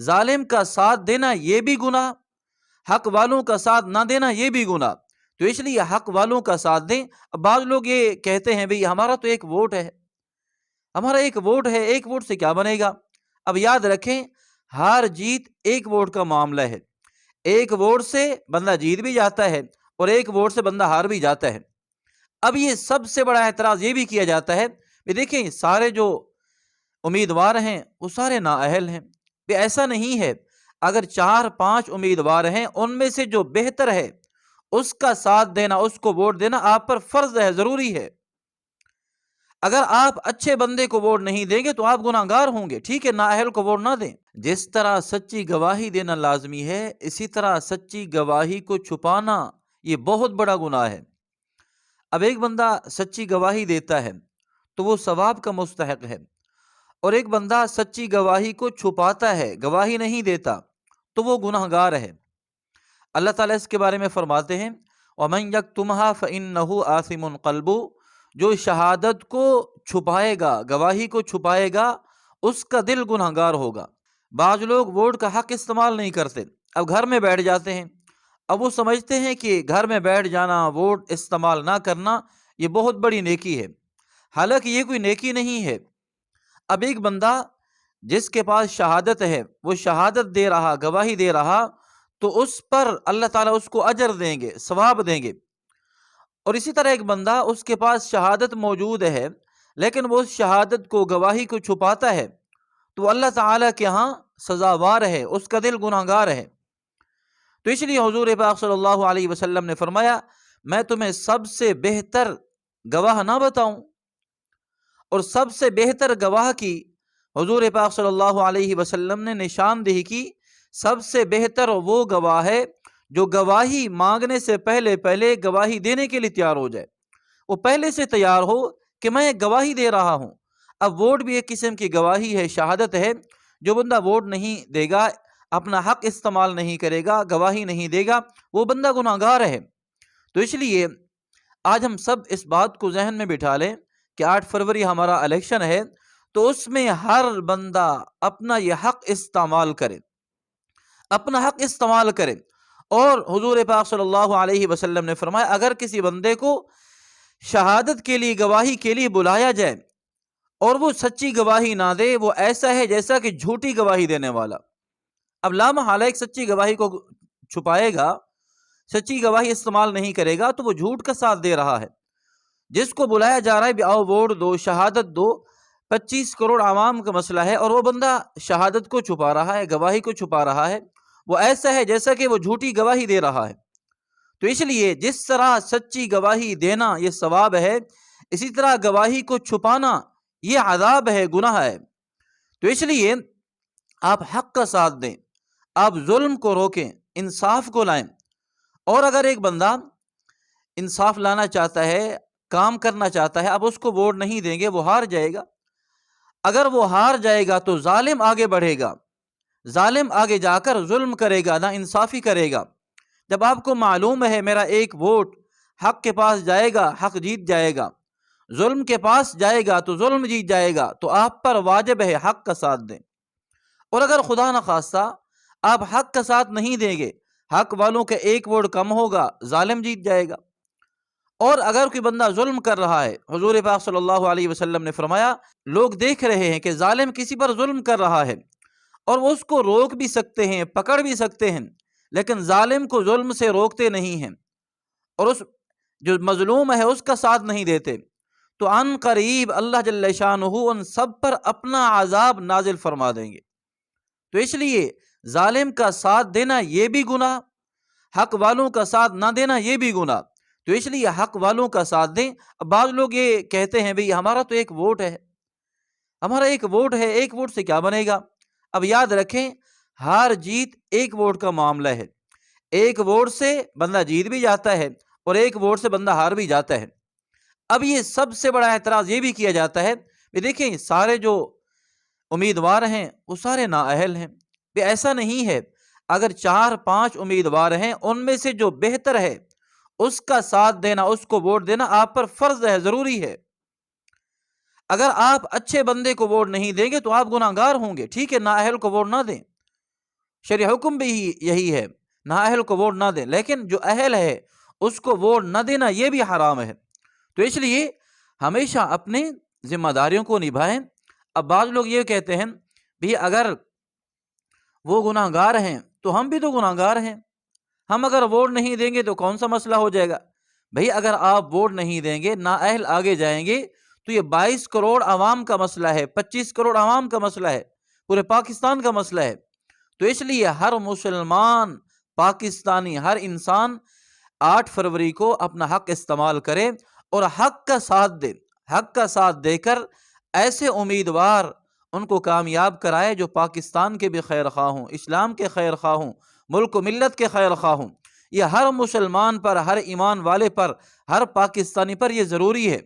ظالم کا ساتھ دینا یہ بھی گناہ، حق والوں کا ساتھ نہ دینا یہ بھی گناہ۔ تو اس لیے حق والوں کا ساتھ دیں۔ اب بعض لوگ یہ کہتے ہیں بھئی ہمارا تو ایک ووٹ ہے، ہمارا ایک ووٹ ہے، ایک ووٹ سے کیا بنے گا؟ اب یاد رکھیں، ہار جیت ایک ووٹ کا معاملہ ہے۔ ایک ووٹ سے بندہ جیت بھی جاتا ہے اور ایک ووٹ سے بندہ ہار بھی جاتا ہے۔ اب یہ سب سے بڑا اعتراض یہ بھی کیا جاتا ہے کہ دیکھیں سارے جو امیدوار ہیں وہ سارے نااہل ہیں۔ کہ ایسا نہیں ہے، اگر 4-5 امیدوار ہیں ان میں سے جو بہتر ہے اس کا ساتھ دینا، اس کو ووٹ دینا آپ پر فرض ہے، ضروری ہے۔ اگر آپ اچھے بندے کو ووٹ نہیں دیں گے تو آپ گناہگار ہوں گے، ٹھیک ہے، نااہل کو ووٹ نہ دیں۔ جس طرح سچی گواہی دینا لازمی ہے، اسی طرح سچی گواہی کو چھپانا یہ بہت بڑا گناہ ہے۔ اب ایک بندہ سچی گواہی دیتا ہے تو وہ ثواب کا مستحق ہے، اور ایک بندہ سچی گواہی کو چھپاتا ہے، گواہی نہیں دیتا، تو وہ گناہگار ہے۔ اللہ تعالیٰ اس کے بارے میں فرماتے ہیں وَمَن يَكْتُمْهَا فَإِنَّهُ آثِمٌ قَلْبُهُ، جو شہادت کو چھپائے گا، گواہی کو چھپائے گا، اس کا دل گناہگار ہوگا۔ بعض لوگ ووٹ کا حق استعمال نہیں کرتے، اب گھر میں بیٹھ جاتے ہیں، اب وہ سمجھتے ہیں کہ گھر میں بیٹھ جانا، ووٹ استعمال نہ کرنا یہ بہت بڑی نیکی ہے، حالانکہ یہ کوئی نیکی نہیں ہے۔ اب ایک بندہ جس کے پاس شہادت ہے، وہ شہادت دے رہا، گواہی دے رہا، تو اس پر اللہ تعالیٰ اس کو اجر دیں گے، ثواب دیں گے۔ اور اسی طرح ایک بندہ اس کے پاس شہادت موجود ہے لیکن وہ اس شہادت کو، گواہی کو چھپاتا ہے، تو اللہ تعالیٰ کے ہاں سزاوار ہے، اس کا دل گناہگار ہے۔ تو اس لیے حضور پاک صلی اللہ علیہ وسلم نے فرمایا میں تمہیں سب سے بہتر گواہ نہ بتاؤں؟ اور سب سے بہتر گواہ کی حضور پاک صلی اللہ علیہ وسلم نے نشاندہی کی۔ سب سے بہتر وہ گواہ ہے جو گواہی مانگنے سے پہلے گواہی دینے کے لیے تیار ہو جائے، وہ پہلے سے تیار ہو کہ میں گواہی دے رہا ہوں۔ اب ووٹ بھی ایک قسم کی گواہی ہے، شہادت ہے۔ جو بندہ ووٹ نہیں دے گا، اپنا حق استعمال نہیں کرے گا، گواہی نہیں دے گا، وہ بندہ گناہگار ہے۔ تو اس لیے آج ہم سب اس بات کو ذہن میں بٹھا لیں کہ 8 فروری ہمارا الیکشن ہے، تو اس میں ہر بندہ اپنا یہ حق استعمال کرے، اپنا حق استعمال کرے۔ اور حضور پاک صلی اللہ علیہ وسلم نے فرمایا اگر کسی بندے کو شہادت کے لیے، گواہی کے لیے بلایا جائے اور وہ سچی گواہی نہ دے، وہ ایسا ہے جیسا کہ جھوٹی گواہی دینے والا۔ اب لامحالہ ایک سچی گواہی کو چھپائے گا، سچی گواہی استعمال نہیں کرے گا، تو وہ جھوٹ کا ساتھ دے رہا ہے۔ جس کو بلایا جا رہا ہے بھی آؤ ووٹ دو، شہادت دو، 25 کروڑ عوام کا مسئلہ ہے، اور وہ بندہ شہادت کو چھپا رہا ہے، گواہی کو چھپا رہا ہے، وہ ایسا ہے جیسا کہ وہ جھوٹی گواہی دے رہا ہے۔ تو اس لیے جس طرح سچی گواہی دینا یہ ثواب ہے، اسی طرح گواہی کو چھپانا یہ عذاب ہے، گناہ ہے۔ تو اس لیے آپ حق کا ساتھ دیں، آپ ظلم کو روکیں، انصاف کو لائیں۔ اور اگر ایک بندہ انصاف لانا چاہتا ہے، کام کرنا چاہتا ہے، اب اس کو ووٹ نہیں دیں گے، وہ ہار جائے گا۔ اگر وہ ہار جائے گا تو ظالم آگے بڑھے گا، ظالم آگے جا کر ظلم کرے گا، نا انصافی کرے گا۔ جب آپ کو معلوم ہے میرا ایک ووٹ حق کے پاس جائے گا، حق جیت جائے گا، ظلم کے پاس جائے گا تو ظلم جیت جائے گا، تو آپ پر واجب ہے حق کا ساتھ دیں۔ اور اگر خدا نخواستہ آپ حق کا ساتھ نہیں دیں گے، حق والوں کے ایک ووٹ کم ہوگا، ظالم جیت جائے گا۔ اور اگر کوئی بندہ ظلم کر رہا ہے، حضور پاک صلی اللہ علیہ وسلم نے فرمایا لوگ دیکھ رہے ہیں کہ ظالم کسی پر ظلم کر رہا ہے، اور وہ اس کو روک بھی سکتے ہیں، پکڑ بھی سکتے ہیں، لیکن ظالم کو ظلم سے روکتے نہیں ہیں، اور اس جو مظلوم ہے اس کا ساتھ نہیں دیتے، تو عن قریب اللہ جل شانہ ان سب پر اپنا عذاب نازل فرما دیں گے۔ تو اس لیے ظالم کا ساتھ دینا یہ بھی گناہ، حق والوں کا ساتھ نہ دینا یہ بھی گناہ۔ تو اس لیے حق والوں کا ساتھ دیں۔ بعض لوگ یہ کہتے ہیں بھئی ہمارا تو ایک ووٹ ہے، ہمارا ایک ووٹ ہے، ایک ووٹ سے کیا بنے گا؟ اب یاد رکھیں ہار جیت ایک ووٹ کا معاملہ ہے، ایک ووٹ سے بندہ جیت بھی جاتا ہے اور ایک ووٹ سے بندہ ہار بھی جاتا ہے۔ اب یہ سب سے بڑا اعتراض یہ بھی کیا جاتا ہے کہ دیکھیں سارے جو امیدوار ہیں وہ سارے نااہل ہیں۔ کہ ایسا نہیں ہے، اگر 4-5 امیدوار ہیں ان میں سے جو بہتر ہے اس کا ساتھ دینا، اس کو ووٹ دینا آپ پر فرض ہے، ضروری ہے۔ اگر آپ اچھے بندے کو ووٹ نہیں دیں گے تو آپ گناہگار ہوں گے، ٹھیک ہے، نااہل کو ووٹ نہ دیں۔ شرع حکم بھی یہی ہے، نااہل کو ووٹ نہ دیں، لیکن جو اہل ہے اس کو ووٹ نہ دینا یہ بھی حرام ہے۔ تو اس لیے ہمیشہ اپنے ذمہ داریوں کو نبھائیں۔ اب بعض لوگ یہ کہتے ہیں بھی اگر وہ گناہ گار ہیں تو ہم بھی تو گناہ گار ہیں، ہم اگر ووٹ نہیں دیں گے تو کون سا مسئلہ ہو جائے گا؟ بھئی اگر آپ ووٹ نہیں دیں گے، نااہل آگے جائیں گے تو یہ 22 کروڑ عوام کا مسئلہ ہے، 25 کروڑ عوام کا مسئلہ ہے، پورے پاکستان کا مسئلہ ہے۔ تو اس لیے ہر مسلمان پاکستانی، ہر انسان 8 فروری کو اپنا حق استعمال کرے اور حق کا ساتھ دے، حق کا ساتھ دے کر ایسے امیدوار ان کو کامیاب کرائے جو پاکستان کے بھی خیر خواہ ہوں، اسلام کے خیر خواہ ہوں، ملک و ملت کے خیر خواہ ہوں۔ یہ ہر مسلمان پر، ہر ایمان والے پر، ہر پاکستانی پر یہ ضروری ہے۔